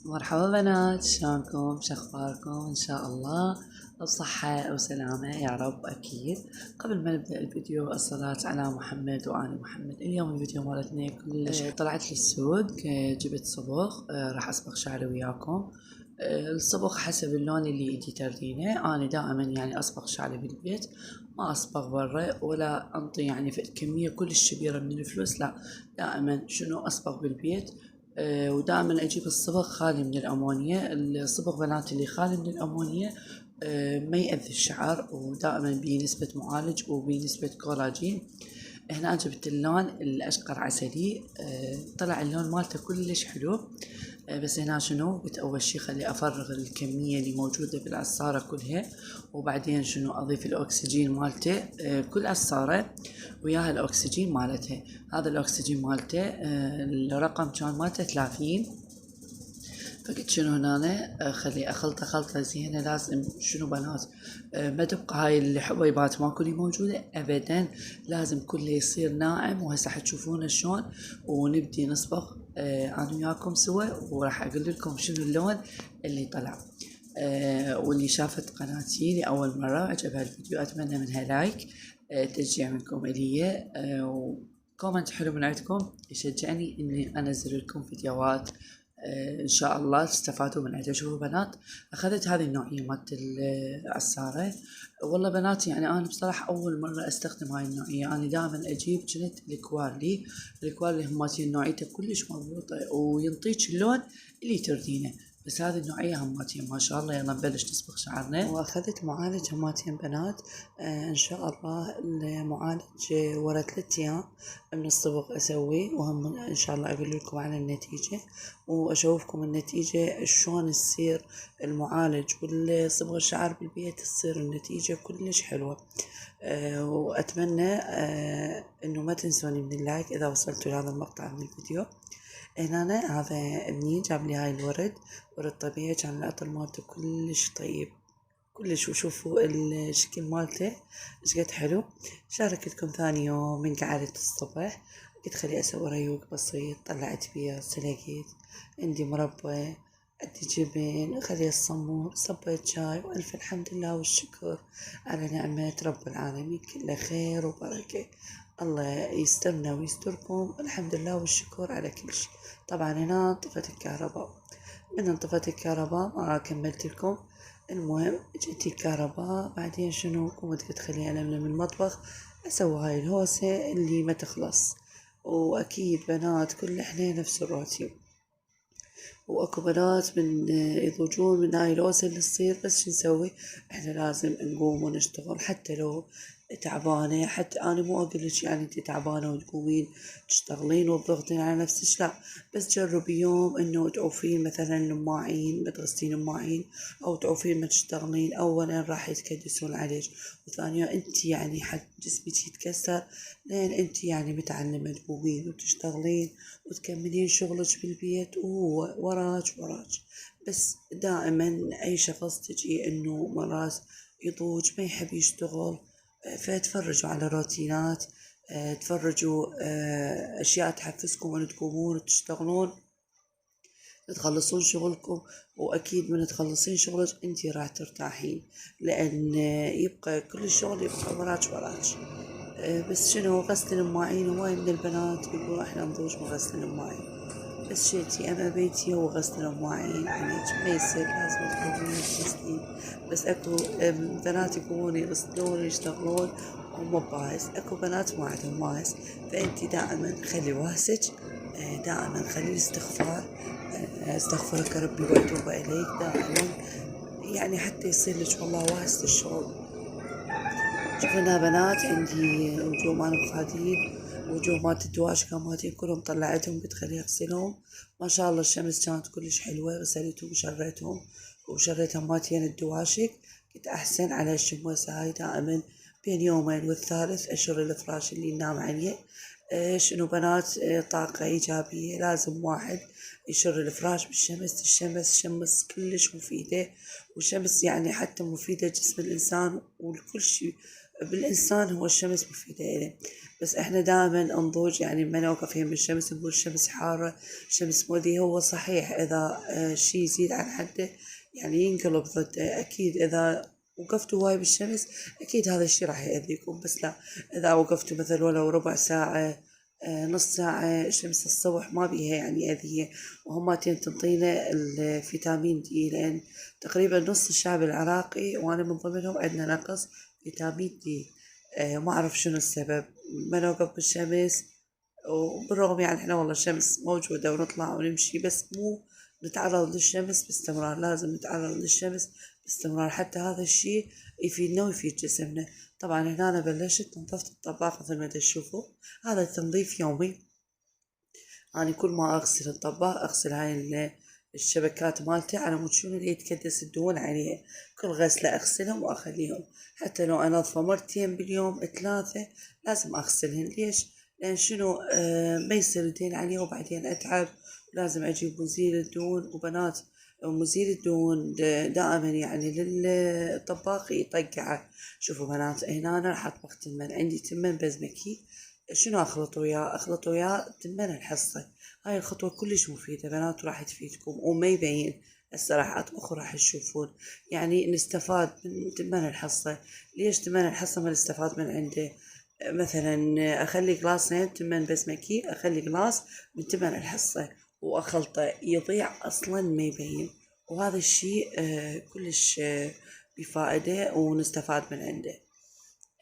مرحبا بنات، شلونكم؟ شخباركم؟ إن شاء الله بصحة وسلامة يا رب أكيد. قبل ما نبدأ الفيديو الصلاة على محمد وآل محمد. اليوم الفيديو مالتنا كلش طلعت للسوق، جبت صبغ، راح أصبغ شعري وياكم. الصبغ حسب اللون اللي انتي تردينه. أنا دائما يعني أصبغ شعري بالبيت، ما أصبغ برا ولا أنطي يعني في كمية كلش كبيرة من الفلوس، لا، دائما شنو أصبغ بالبيت. ودائما اجيب الصبغ خالي من الامونيا. الصبغ بنات اللي خالي من الامونيا ما يأذي الشعر، ودائما بنسبة معالج وبنسبة كولاجين. هنا جبت اللون الاشقر عسلي، طلع اللون مالته كلش حلو. بس هنا شنو قلت اول شي خلي افرغ الكمية اللي موجودة بالعصارة كلها، وبعدين شنو اضيف الاكسجين مالته. كل عصارة وياها الاكسجين مالتها. هذا الاكسجين مالته الرقم كان مالته 30. فقلت شنو هنا خلي اخلطه خلطه زينه. لازم شنو بنات ما تبقى هاي الحبيبات ماكو اللي موجوده ابدا، لازم كله يصير ناعم. وهسه حتشوفونه شلون ونبدي نصبغ انا وياكم سوا، وراح اقول لكم شنو اللون اللي طلع. واللي شافت قناتي لأول مرة عجبها الفيديو أتمنى منها لايك، تشجيع منكم إلي، وكومنت حلو من عندكم يشجعني إني أنزل لكم فيديوهات. إن شاء الله تستفادوا من عندها. شوفوا بنات، أخذت هذه النوعية مالت العصارة. والله بنات يعني أنا بصراحة أول مرة أستخدم هاي النوعية. أنا دائما أجيب جنت الكوالي هماتين نوعيته كلش مضبوطة وينطيك اللون اللي تردينه. بس هذه النوعية هماتين ما شاء الله. يلا نبلش نصبغ شعرنا. واخذت معالج هماتين بنات. ان شاء الله المعالج ورا 3 ايام من الصبغ اسويه، وهم ان شاء الله اقول لكم على النتيجة واشوفكم النتيجة شلون تصير المعالج والصبغ الشعر بالبيت. تصير النتيجة كلش حلوة. واتمنى انه ما تنسوني من اللايك اذا وصلتوا لهذا المقطع من الفيديو. هنا هذا ابني جاب لي هاي الورد، ورد طبيعي، كان العطر مالته كلش طيب كلش. وشوفوا الشكل مالته ايش قد حلو. شاركتكم ثاني يوم من قعدة الصبح، قلت خلي اسوي ريوق بسيط. طلعت بيه سلقت، عندي مربى، عندي جبن، خلي الصمون، صبيت شاي، والف الحمد لله والشكر على نعمة رب العالمين. كله خير وبركة. الله يسترنا ويستركم. الحمد لله والشكر على كل شيء. طبعا هنا انطفت الكهرباء. من انطفت الكهرباء ما كملت لكم. المهم جت الكهرباء بعدين شنو قمت قلت خليني ألملم المطبخ، أسوي هاي الهوسة اللي ما تخلص. وأكيد بنات كل إحنا نفس الروتين، واكو بنات من يضوجون من هاي الهوسة اللي تصير. بس شو نسوي؟ احنا لازم نقوم ونشتغل حتى لو تعبانة. حتى أنا مو أقولك يعني أنت تعبانة وتقومين تشتغلين وتضغطين على نفسك، لا، بس جربي يوم إنه تعوفين مثلا الماعين، ما تغسلين الماعين، أو تعوفين ما تشتغلين. أولا راح يتكدسون عليك، وثانيا أنت يعني حد جسمك يتكسر، لين أنت يعني متعلمة تقومين وتشتغلين وتكملين شغلك بالبيت وهو وراك. بس دائما أي شخص تجي إنه مرات يضوج ما يحب يشتغل، فتفرجوا على روتينات، تفرجوا أشياء تحفزكم وأن تقومون وتشتغلون تخلصون شغلكم. وأكيد من تخلصين شغلك انتي راح ترتاحين، لأن يبقى كل الشغل يبقى وراك. بس شنو غسل المواعين. هواي من البنات يقولوا احنا نضوج من غسل المواعين، بس شيتي اما بيتي هو غسل المواعين يعني ما يصير، لازم تقومين تغسلين. بس اكو بنات يقومون يغسلون ويشتغلون وهم بايس، اكو بنات ما عندهم وايس. فانتي دائما خلي واسج، دائما خلي الاستغفار، استغفرك ربي واتوب اليك دائما، يعني حتى يصير لك والله واسع الشغل. شوفنا بنات عندي وجوه مالهم خادين، وجوه مالت الدواشق مالتي كلهم طلعتهم قلت خلي اغسلهم. ما شاء الله الشمس كانت كلش حلوة، غسلتهم وشريتهم وشريتهم مالتين الدواشق. قلت احسن على الشموسة هاي دائما بين يومين والثالث اشر الفراش اللي ننام عليه. شنو بنات طاقة ايجابية. لازم واحد يشر الفراش بالشمس. الشمس كلش مفيدة، والشمس يعني حتى مفيدة جسم الانسان ولكل شي. بالإنسان هو الشمس مفيدة إله، بس إحنا دائما نضوج، يعني ما نوقف يم الشمس نقول الشمس حارة، الشمس مؤذية. هو صحيح إذا شي يزيد عن حده يعني ينقلب ضده. أكيد إذا وقفتوا هواي بالشمس أكيد هذا الشي راح يأذيكم، بس لا، إذا وقفتوا مثل ولو ربع ساعة نص ساعة شمس الصبح ما بيها يعني أذية. وهماتين تنطينا الفيتامين دي، لأن تقريبا نص الشعب العراقي وأنا من ضمنهم عندنا نقص فيتامين دي. ما أعرف شنو السبب، ما نوقف بالشمس. وبالرغم يعني احنا والله الشمس موجودة ونطلع ونمشي، بس مو نتعرض للشمس باستمرار. لازم نتعرض للشمس باستمرار، حتى هذا الشيء يفيدنا ويفيد جسمنا. طبعا هنا أنا بلشت نظفت الطباخ مثل ما تشوفوا، هذا تنظيف يومي. أنا كل ما أغسل الطباخ أغسل هاي الشبكات مالته على مود شنو اللي يتكدس الدهون عليه. كل غسلة أغسلهم وأخليهم، حتى لو أنظفه مرتين باليوم 3 لازم أغسلهن. ليش؟ لأن شنو ما يصير دهن عليه وبعدين أتعب. لازم أجيب مزيل الدهون. وبنات مزيل الدهون دائما يعني للطباخ يطقعه. شوفوا بنات، هنا أنا راح أطبخ تمن. عندي تمن بزمكي. شنو اخلط وياه؟ اخلط وياه تمن الحصة. هاي الخطوة كلش مفيدة بنات وراح تفيدكم وما يبين. هسه راح اطبخ وراح تشوفون، يعني نستفاد من تمن الحصة. ليش تمن الحصة ما نستفاد من عنده؟ مثلا اخلي قلاصين تمن بزمكي، اخلي قلاص من تمن الحصة واخلطه يضيع اصلا ما يبين. وهذا الشيء كلش بفائدة ونستفاد من عنده.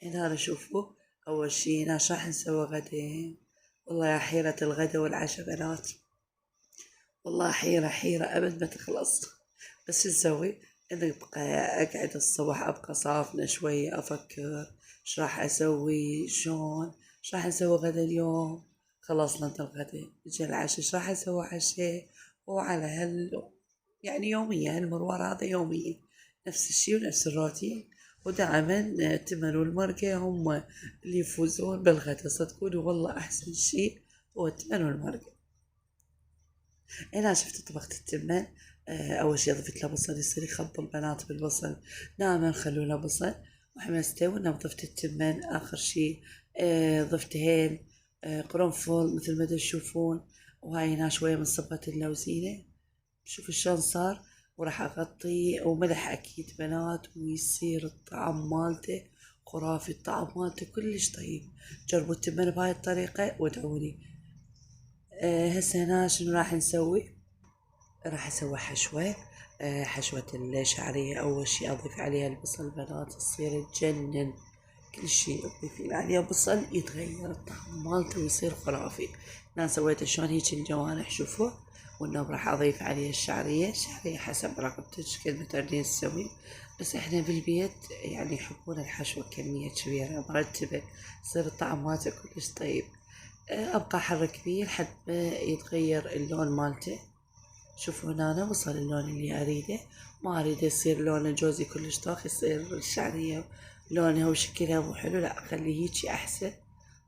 هنا شوفوا، أول شي هنا شو راح نسوي غدا. والله يا حيرة الغدا والعشاء بنات، والله حيرة حيرة أبد ما تخلص. بس شو نسوي؟ نبقى أقعد الصبح أبقى صافنة شوية أفكر شو راح أسوي، شلون، شو راح نسوي غدا اليوم. خلصنا من الغدا نجي العشاء، شو راح أسوي عشاء. وعلى يعني يوميا هالمروار هذا يوميا نفس الشي ونفس الروتين. ودائما تمن والمرقة هم اللي يفوزون بالغدا. صدقوني والله أحسن شي هو التمن والمرقة. هنا شفت طبخت التمن. أول شي ضفت له بصل يصير يخبل بنات بالبصل. دائما خلوا له بصل وحمسته. ونظفت التمن. آخر شي ضفت هيل قرنفل مثل ما تشوفون. وهاي هنا شوية من صبغة اللوزينة. شوفوا شلون صار. وراح أغطيه وملح أكيد بنات، ويصير الطعم مالته خرافي. الطعم مالته كلش طيب. جربوا التمن بهاي الطريقة وادعوني. هسه هنا شنو راح نسوي؟ راح اسوي حشوة. حشوة الشعرية. اول شي اضيف عليها البصل بنات تصير تجنن. كل شي تضيفين عليه بصل يتغير الطعم مالته ويصير خرافي. انا سويته شلون هيك الجوانح شوفوا. والنوم راح اضيف عليه الشعرية. الشعرية حسب رغبتك قد ما تردين تسوي، بس احنا بالبيت يعني يحبون الحشوة كمية كبيرة مرتبة، يصير الطعم مالته كلش طيب. ابقى احرك بيه لحد ما يتغير اللون مالته. شوفوا هنا أنا وصل اللون اللي أريده. ما أريد يصير لون جوزي كلش طاخ، يصير الشعرية لونها وشكلها مو حلو، لا أخليه هيجي أحسن.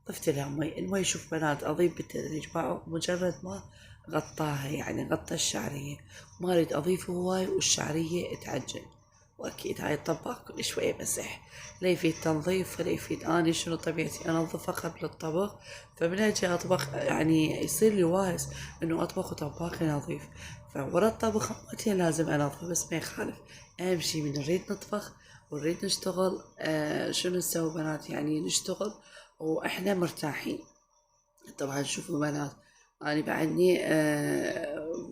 ضفت لها مي. المي شوف بنات أضيف بالتدريج مجرد ما غطاها، يعني غطى الشعرية. ما أريد أضيفه هواي والشعرية تعجن. وأكيد هاي الطباخ كل شوية مسح. لا يفيد تنظيف ولا يفيد. أنا شنو طبيعتي أنظفها قبل الطبخ، فمن أجي أطبخ يعني يصير لي واهس إنه أطبخ وطباخي نظيف. فورا الطبخ مرتين لازم أنظف، بس ما يخالف. أهم شي من نريد نطبخ ونريد نشتغل شنو نسوي بنات، يعني نشتغل وإحنا مرتاحين. طبعا شوفوا بنات، أنا بعدني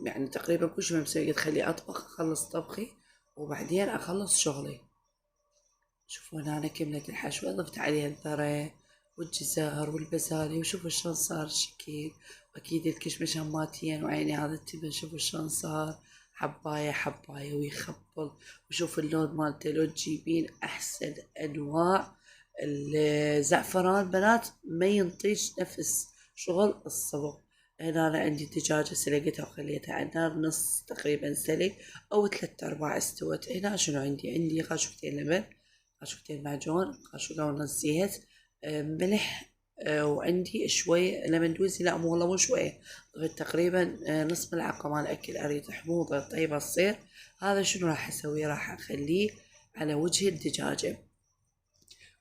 يعني تقريبا كل شي مسوي خلي أطبخ أخلص طبخي وبعدين أخلص شغلي. شوفوا هنا أنا كملت الحشوة. ضفت عليها الذرة والجزر والبسالي. وشوفوا شلون صار الشكل. وأكيد الكشمش هماتين. وعيني هذا التبن شوفوا شلون صار حباية حباية ويخبل. وشوفوا اللون مالته. لو تجيبين أحسن أنواع الزعفران بنات ما ينطيش نفس شغل الصبغ. هنا أنا عندي دجاجة سلقتها وخليتها على النار نص تقريبا سلق أو 3/4 استوت. هنا شنو عندي قاشوتين لبن، قاشوتين معجون، قاشو لون الزيت، ملح، وعندي شوي لمن دوزي. لا مو والله مو شوية، ضفت تقريبا نص ملعقة مال أكل. أريد حموضة طيبة تصير. هذا شنو راح أسوي؟ راح أخليه على وجه الدجاجة.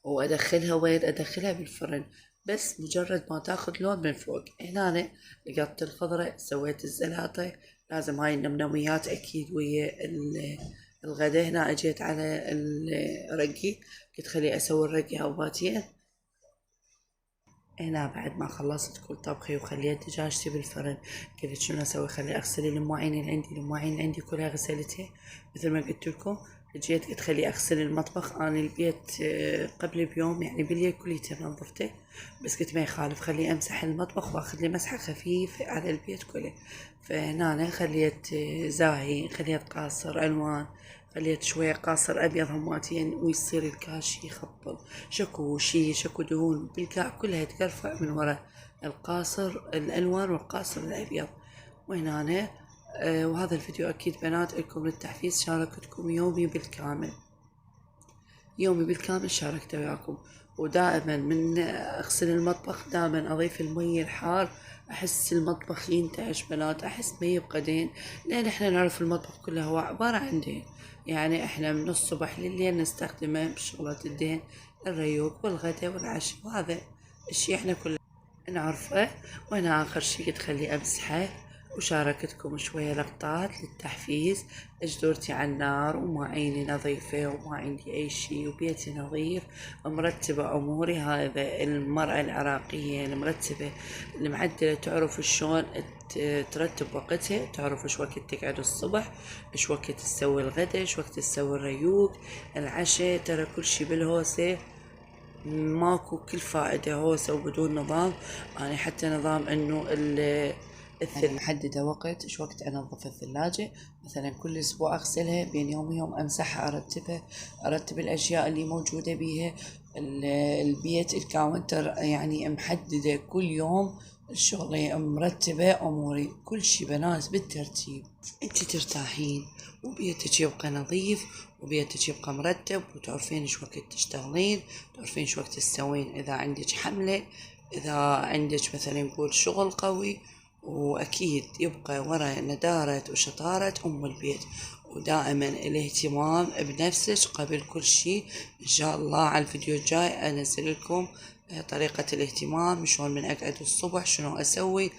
وادخلها وين؟ ادخلها بالفرن. بس مجرد ما تاخذ لون من فوق. هنا أنا لقطت الخضرة، سويت الزلاطة. لازم هاي النمنميات اكيد ويا الغدا. هنا اجيت على الرقي، قلت خلي اسوي الرقي هواتين. هنا بعد ما خلصت كل طبخي وخليت دجاجتي بالفرن، قلت شنو اسوي؟ خلي اغسل المواعين اللي عندي. المواعين اللي عندي كلها غسلتها مثل ما قلت لكم. جيت قلت خلي اغسل المطبخ. انا البيت قبل بيوم يعني بالليل كليته نظفته، بس قلت ما يخالف خلي امسح المطبخ واخذ لي مسحه خفيفه على البيت كله. فهنا أنا خليت زاهي، خليت قاصر الوان، خليت شوية قاصر أبيض هماتين، ويصير الكاشي يخبل. شكو شي شكو دهون بالكاع كلها تقرفع من وراء القاصر الألوان والقاصر الأبيض. وهنا أنا وهذا الفيديو أكيد بنات لكم للتحفيز، شاركتكم يومي بالكامل. يومي بالكامل شاركته وياكم. ودائما من اغسل المطبخ دائما اضيف المي الحار. احس المطبخ ينتعش بنات، احس ما يبقى دين، لان احنا نعرف المطبخ كله هو عبارة عن دين. يعني احنا من الصبح لليل نستخدمه بشغلات الدين، الريوق والغدا والعشاء، وهذا الشي احنا كله نعرفه. وانا اخر شي قلت خلي امسحه، وشاركتكم شوية لقطات للتحفيز. جدورتي على النار ومواعيني نظيفة وما عندي أي شي وبيتي نظيف، مرتبة أموري. هذا المرأة العراقية المرتبة المعدلة تعرف شلون ترتب وقتها، تعرف ايش وقت تقعد الصبح، ايش وقت تسوي الغدا، ايش وقت تسوي الريوق، العشاء. ترى كل شي بالهوسة، ماكو كل فائدة هوسة وبدون نظام. أنا حتى نظام إنه أنا محددة وقت إيش وقت أنظف الثلاجة. مثلا كل أسبوع أغسلها، بين يوم ويوم أمسحها، أرتبها، أرتب الأشياء اللي موجودة بيها. البيت الكاونتر يعني محددة كل يوم الشغلة، مرتبة أموري، كل شي بنات بالترتيب. انتي ترتاحين وبيتك يبقى نظيف وبيتك يبقى مرتب، وتعرفين ايش وقت تشتغلين، تعرفين ايش وقت تسوين اذا عندك حملة، اذا عندك مثلا نقول شغل قوي. واكيد يبقى ورا ندارة وشطارة ام البيت، ودائما الاهتمام بنفسك قبل كل شيء. ان شاء الله على الفيديو الجاي انزل لكم طريقة الاهتمام، شلون من اقعد الصبح شنو اسوي،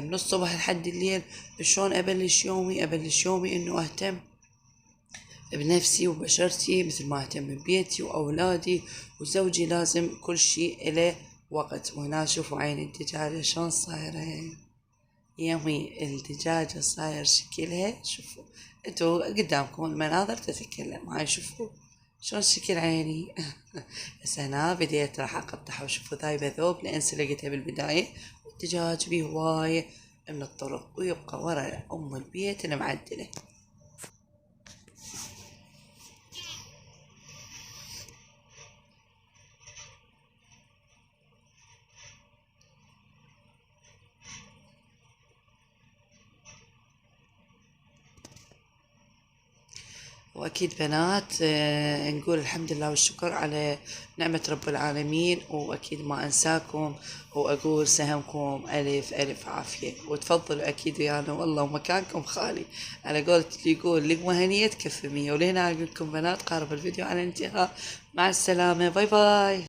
من الصبح لحد الليل شلون ابلش يومي. ابلش يومي انه اهتم بنفسي وبشرتي مثل ما اهتم ببيتي واولادي وزوجي. لازم كل شيء له وقت. وهنا شوفوا عين الدجاجة شلون صايرة، يمي الدجاجة صاير شكلها. شوفوا انتوا قدامكم المناظر تتكلم. هاي شوفوا شلون شكل عيني. بس هنا بديت راح اقطعها، وشوفوا ذايبة ذوب لان سلقتها بالبداية. والدجاج بيه هواية من الطرق، ويبقى ورا ام البيت المعدلة. وأكيد بنات نقول الحمد لله والشكر على نعمة رب العالمين. وأكيد ما أنساكم وأقول سهمكم ألف ألف عافية، وتفضلوا أكيد ويانا والله ومكانكم خالي. على قولة اللي يقول لقمة هنية تكفي 100. ولهنا أقول لكم بنات قارب الفيديو على الانتهاء. مع السلامة، باي باي.